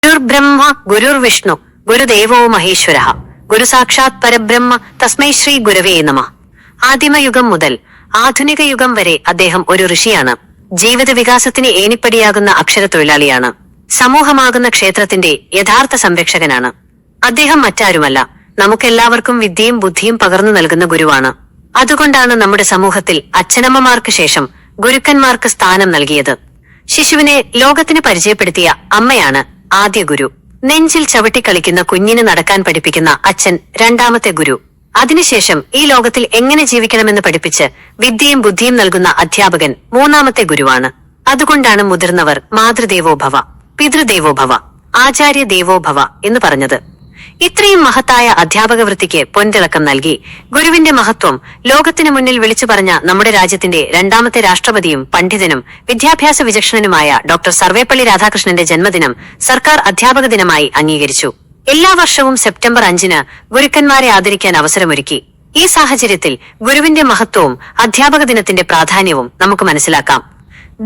ഗുരുർബ്രഹ്മ ഗുരുർവിഷ്ണു ഗുരുദേവോ മഹേശ്വര ഗുരു സാക്ഷാത് പരബ്രഹ്മ തസ്മൈ ശ്രീ ഗുരവേ നമഃ. ആദിമയുഗം മുതൽ ആധുനിക യുഗം വരെ അദ്ദേഹം ഒരു ഋഷിയാണ്. ജീവിത വികാസത്തിന് ഏണിപ്പടിയാകുന്ന അക്ഷരത്തൊഴിലാളിയാണ്. സമൂഹമാകുന്ന ക്ഷേത്രത്തിന്റെ യഥാർത്ഥ സംരക്ഷകനാണ്. അദ്ദേഹം മറ്റാരുമല്ല, നമുക്കെല്ലാവർക്കും വിദ്യയും ബുദ്ധിയും പകർന്നു നൽകുന്ന ഗുരുവാണ്. അതുകൊണ്ടാണ് നമ്മുടെ സമൂഹത്തിൽ അച്ഛനമ്മമാർക്ക് ശേഷം ഗുരുക്കന്മാർക്ക് സ്ഥാനം നൽകിയത്. ശിശുവിനെ ലോകത്തിന് പരിചയപ്പെടുത്തിയ അമ്മയാണ് ആദ്യ ഗുരു. നെഞ്ചിൽ ചവിട്ടിക്കളിക്കുന്ന കുഞ്ഞിന് നടക്കാൻ പഠിപ്പിക്കുന്ന അച്ഛൻ രണ്ടാമത്തെ ഗുരു. അതിനുശേഷം ഈ ലോകത്തിൽ എങ്ങനെ ജീവിക്കണമെന്ന് പഠിപ്പിച്ച് വിദ്യയും ബുദ്ധിയും നൽകുന്ന അധ്യാപകൻ മൂന്നാമത്തെ ഗുരുവാണ്. അതുകൊണ്ടാണ് മുതിർന്നവർ മാതൃദേവോഭവ, പിതൃദേവോഭവ, ആചാര്യ ദേവോഭവ എന്ന് പറഞ്ഞത്. ഇത്രയും മഹത്തായ അധ്യാപക വൃത്തിക്ക് പൊൻതിളക്കം നൽകി ഗുരുവിന്റെ മഹത്വം ലോകത്തിനു മുന്നിൽ വിളിച്ചു പറഞ്ഞ നമ്മുടെ രാജ്യത്തിന്റെ രണ്ടാമത്തെ രാഷ്ട്രപതിയും പണ്ഡിതനും വിദ്യാഭ്യാസ വിചക്ഷണനുമായ ഡോക്ടർ സർവേപ്പള്ളി രാധാകൃഷ്ണന്റെ ജന്മദിനം സർക്കാർ അധ്യാപക ദിനമായി അംഗീകരിച്ചു. എല്ലാ വർഷവും സെപ്റ്റംബർ 5-ന് ഗുരുക്കന്മാരെ ആദരിക്കാൻ അവസരമൊരുക്കി. ഈ സാഹചര്യത്തിൽ ഗുരുവിന്റെ മഹത്വവും അധ്യാപക ദിനത്തിന്റെ പ്രാധാന്യവും നമുക്ക് മനസ്സിലാക്കാം.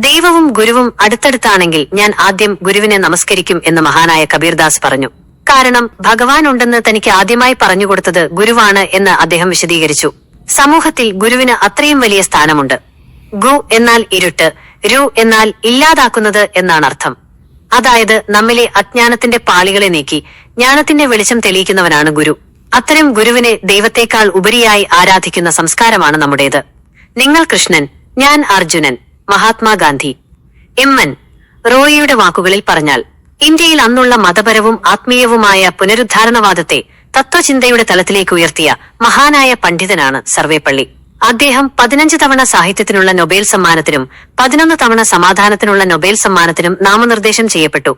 ദൈവവും ഗുരുവും അടുത്തടുത്താണെങ്കിൽ ഞാൻ ആദ്യം ഗുരുവിനെ നമസ്കരിക്കും എന്ന് മഹാനായ കബീർദാസ് പറഞ്ഞു. കാരണം ഭഗവാൻ ഉണ്ടെന്ന് തനിക്ക് ആദ്യമായി പറഞ്ഞുകൊടുത്തത് ഗുരുവാണ് എന്ന് അദ്ദേഹം വിശദീകരിച്ചു. സമൂഹത്തിൽ ഗുരുവിന് അത്രയും വലിയ സ്ഥാനമുണ്ട്. ഗു എന്നാൽ ഇരുട്ട്, രു എന്നാൽ ഇല്ലാതാക്കുന്നത് എന്നാണ് അർത്ഥം. അതായത് നമ്മിലെ അജ്ഞാനത്തിന്റെ പാളികളെ നീക്കി ജ്ഞാനത്തിന്റെ വെളിച്ചം തെളിയിക്കുന്നവനാണ് ഗുരു. അത്തരം ഗുരുവിനെ ദൈവത്തെക്കാൾ ഉപരിയായി ആരാധിക്കുന്ന സംസ്കാരമാണ് നമ്മുടേത്. നിങ്ങൾ കൃഷ്ണൻ, ഞാൻ അർജുനൻ, മഹാത്മാഗാന്ധി. എം.എൻ. റോയിയുടെ വാക്കുകളിൽ പറഞ്ഞാൽ ഇന്ത്യയിൽ അന്നുള്ള മതപരവും ആത്മീയവുമായ പുനരുദ്ധാരണവാദത്തെ തത്വചിന്തയുടെ തലത്തിലേക്ക് ഉയർത്തിയ മഹാനായ പണ്ഡിതനാണ് സർവേപ്പള്ളി. അദ്ദേഹം 15 തവണ സാഹിത്യത്തിനുള്ള നൊബേൽ സമ്മാനത്തിനും 11 തവണ സമാധാനത്തിനുള്ള നൊബേൽ സമ്മാനത്തിനും നാമനിർദ്ദേശം ചെയ്യപ്പെട്ടു.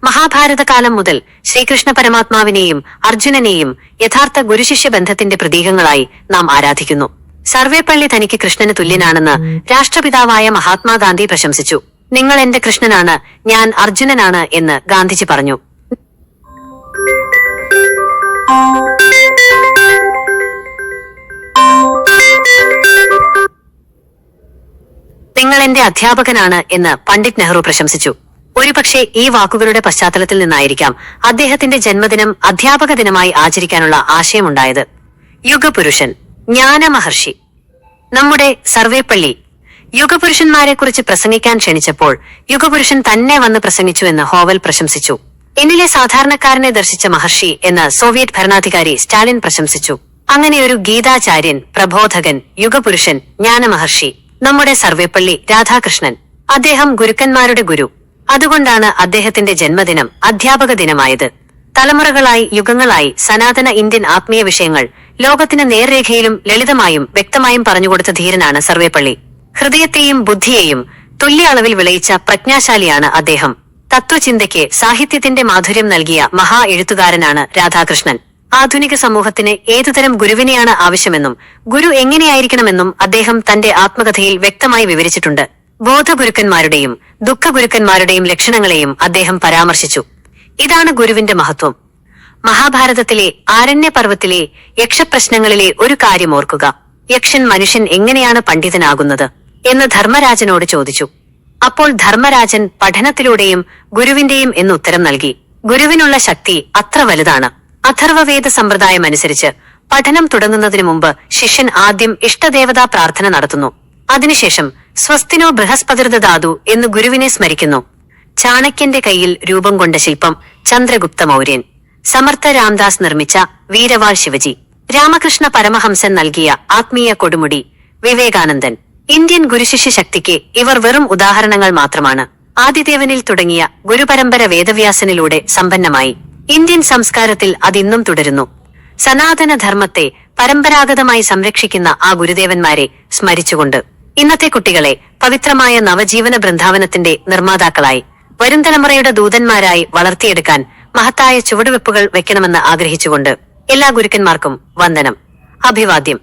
മഹാഭാരതകാലം മുതൽ ശ്രീകൃഷ്ണ പരമാത്മാവിനെയും അർജുനനെയും യഥാർത്ഥ ഗുരുശിഷ്യ ബന്ധത്തിന്റെ പ്രതീകങ്ങളായി നാം ആരാധിക്കുന്നു. സർവേപ്പള്ളി തനിക്ക് കൃഷ്ണന് തുല്യനാണെന്ന് രാഷ്ട്രപിതാവായ മഹാത്മാഗാന്ധി പ്രശംസിച്ചു. നിങ്ങൾ എന്റെ കൃഷ്ണനാണ്, ഞാൻ അർജുനനാണ് എന്ന് ഗാന്ധിജി പറഞ്ഞു. നിങ്ങൾ എന്റെ അധ്യാപകനാണ് എന്ന് പണ്ഡിറ്റ് നെഹ്റു പ്രശംസിച്ചു. ഒരുപക്ഷെ ഈ വാക്കുകളുടെ പശ്ചാത്തലത്തിൽ നിന്നായിരിക്കാം അദ്ദേഹത്തിന്റെ ജന്മദിനം അധ്യാപക ദിനമായി ആചരിക്കാനുള്ള ആശയമുണ്ടായത്. യുഗപുരുഷൻ, ജ്ഞാനമഹർഷി. നമ്മുടെ സർവേപ്പള്ളി യുഗപുരുഷന്മാരെ കുറിച്ച് പ്രസംഗിക്കാൻ ക്ഷണിച്ചപ്പോൾ യുഗപുരുഷൻ തന്നെ വന്ന് പ്രസംഗിച്ചു എന്ന് ഹോവൽ പ്രശംസിച്ചു. എന്നിലെ സാധാരണക്കാരനെ ദർശിച്ച മഹർഷി എന്ന് സോവിയറ്റ് ഭരണാധികാരി സ്റ്റാലിൻ പ്രശംസിച്ചു. അങ്ങനെയൊരു ഗീതാചാര്യൻ, പ്രബോധകൻ, യുഗപുരുഷൻ, ജ്ഞാനമഹർഷി നമ്മുടെ സർവേപ്പള്ളി രാധാകൃഷ്ണൻ. അദ്ദേഹം ഗുരുക്കന്മാരുടെ ഗുരു. അതുകൊണ്ടാണ് അദ്ദേഹത്തിന്റെ ജന്മദിനം അധ്യാപക ദിനമായത്. തലമുറകളായി, യുഗങ്ങളായി സനാതന ഇന്ത്യൻ ആത്മീയ വിഷയങ്ങൾ ലോകത്തിന് നേർരേഖയിലും ലളിതമായും വ്യക്തമായും പറഞ്ഞുകൊടുത്ത ധീരനാണ് സർവേപ്പള്ളി. ഹൃദയത്തെയും ബുദ്ധിയെയും തുല്യ അളവിൽ വിളയിച്ച പ്രജ്ഞാശാലിയാണ് അദ്ദേഹം. തത്വചിന്തയ്ക്ക് സാഹിത്യത്തിന്റെ മാധുര്യം നൽകിയ മഹാ എഴുത്തുകാരനാണ് രാധാകൃഷ്ണൻ. ആധുനിക സമൂഹത്തിന് ഏതുതരം ഗുരുവിനെയാണ് ആവശ്യമെന്നും ഗുരു എങ്ങനെയായിരിക്കണമെന്നും അദ്ദേഹം തന്റെ ആത്മകഥയിൽ വ്യക്തമായി വിവരിച്ചിട്ടുണ്ട്. ബോധഗുരുക്കന്മാരുടെയും ദുഃഖഗുരുക്കന്മാരുടെയും ലക്ഷണങ്ങളെയും അദ്ദേഹം പരാമർശിച്ചു. ഇതാണ് ഗുരുവിന്റെ മഹത്വം. മഹാഭാരതത്തിലെ ആരണ്യപർവ്വത്തിലെ യക്ഷപ്രശ്നങ്ങളിലെ ഒരു കാര്യം ഓർക്കുക. യക്ഷൻ മനുഷ്യൻ എങ്ങനെയാണ് പണ്ഡിതനാകുന്നത് എന്ന് ധർമ്മരാജനോട് ചോദിച്ചു. അപ്പോൾ ധർമ്മരാജൻ പഠനത്തിലൂടെയും ഗുരുവിന്റെയും എന്ന് ഉത്തരം നൽകി. ഗുരുവിനുള്ള ശക്തി അത്ര വലുതാണ്. അഥർവവേദ സമ്പ്രദായം അനുസരിച്ച് പഠനം തുടങ്ങുന്നതിനു മുമ്പ് ശിഷ്യൻ ആദ്യം ഇഷ്ടദേവതാ പ്രാർത്ഥന നടത്തുന്നു. അതിനുശേഷം സ്വസ്തിനോ ബൃഹസ്പതിർദാതു എന്ന് ഗുരുവിനെ സ്മരിക്കുന്നു. ചാണക്യന്റെ കയ്യിൽ രൂപം കൊണ്ട ശില്പം ചന്ദ്രഗുപ്ത മൗര്യൻ, സമർത്ഥ രാംദാസ് നിർമ്മിച്ച വീരവാൾ ശിവജി, രാമകൃഷ്ണ പരമഹംസൻ നൽകിയ ആത്മീയ കൊടുമുടി, വിവേകാനന്ദൻ. ഇന്ത്യൻ ഗുരുശിഷ്യ ശക്തിക്ക് ഇവർ വെറും ഉദാഹരണങ്ങൾ മാത്രമാണ്. ആദിദേവനിൽ തുടങ്ങിയ ഗുരുപരമ്പര വേദവ്യാസനിലൂടെ സമ്പന്നമായി. ഇന്ത്യൻ സംസ്കാരത്തിൽ അതിന്നും തുടരുന്നു. സനാതന ധർമ്മത്തെ പരമ്പരാഗതമായി സംരക്ഷിക്കുന്ന ആ ഗുരുദേവന്മാരെ സ്മരിച്ചുകൊണ്ട് ഇന്നത്തെ കുട്ടികളെ പവിത്രമായ നവജീവന ബൃന്ദാവനത്തിന്റെ നിർമ്മാതാക്കളായി, വരും തലമുറയുടെ ദൂതന്മാരായി വളർത്തിയെടുക്കാൻ മഹത്തായ ചുവടുവെപ്പുകൾ വെക്കണമെന്ന് ആഗ്രഹിച്ചുകൊണ്ട് എല്ലാ ഗുരുക്കന്മാർക്കും വന്ദനം, അഭിവാദ്യം.